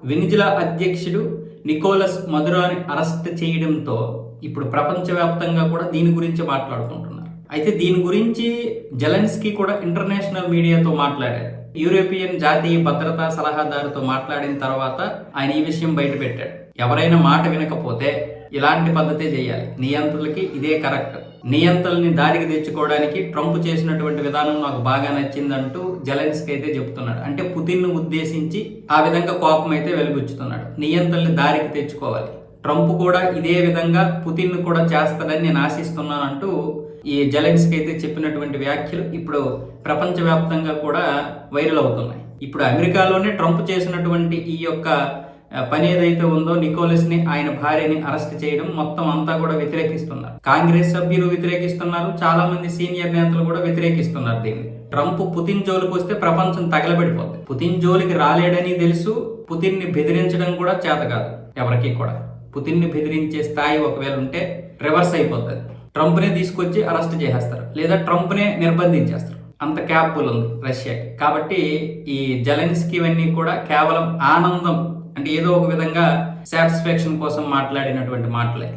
Venezuela అధ్యక్షుడు Nicholas మదురోని arrest చేయడంతో ఇప్పుడు ప్రపంచవ్యాప్తంగా కూడా దీని గురించి మాట్లాడుకుంటున్నారు. అయితే దీని గురించి జెలెన్స్కీ కూడా ఇంటర్నేషనల్ మీడియాతో మాట్లాడారు. యూరోపియన్ జాతీయ భద్రతా సలహాదారుతో మాట్లాడిన తర్వాత ఆయన ఈ విషయం బయటపెట్టాడు. ఎవరైనా మాట వినకపోతే ఇలాంటి పద్ధతే చేయాలి, నియంత్రణలకి ఇదే కరెక్ట్, నియంత్రణని దారికి తెచ్చుకోవడానికి ట్రంప్ చేసినటువంటి విధానం నాకు బాగా నచ్చిందంటూ జెలెన్స్కీ అయితే చెప్తున్నాడు. అంటే పుతిన్ను ఉద్దేశించి ఆ విధంగా కోపం అయితే వెలిబుచ్చుతున్నాడు. నియంత్రణని దారికి తెచ్చుకోవాలి, ట్రంప్ కూడా ఇదే విధంగా పుతిన్ను కూడా చేస్తాడని నేను ఆశిస్తున్నానంటూ ఈ జెలెన్స్కీ అయితే చెప్పినటువంటి వ్యాఖ్యలు ఇప్పుడు ప్రపంచవ్యాప్తంగా కూడా వైరల్ అవుతున్నాయి. ఇప్పుడు అమెరికాలోనే ట్రంప్ చేసినటువంటి ఈ యొక్క పని ఏదైతే ఉందో, నికోలస్ని ఆయన భార్యని అరెస్ట్ చేయడం మొత్తం అంతా కూడా వ్యతిరేకిస్తున్నారు. కాంగ్రెస్ సభ్యులు వ్యతిరేకిస్తున్నారు, చాలా మంది సీనియర్ నేతలు కూడా వ్యతిరేకిస్తున్నారు దీన్ని. ట్రంప్ పుతిన్ జోలికి వస్తే ప్రపంచం తగలబడిపోతుంది. పుతిన్ జోలికి రాలేడని తెలుసు, పుతిన్ని బెదిరించడం కూడా చేత కాదు ఎవరికి కూడా. పుతిన్ని బెదిరించే స్థాయి ఒకవేళ ఉంటే రివర్స్ అయిపోతుంది. ట్రంప్నే తీసుకొచ్చి అరెస్ట్ చేసేస్తారు, లేదా ట్రంప్నే నిర్బంధించేస్తారు. అంత క్యాపబుల్ ఉంది రష్యాకి. కాబట్టి ఈ జెలెన్స్కీ ఇవన్నీ కూడా కేవలం ఆనందం, అంటే ఏదో ఒక విధంగా సాటిస్ఫాక్షన్ కోసం మాట్లాడినటువంటి మాటలే.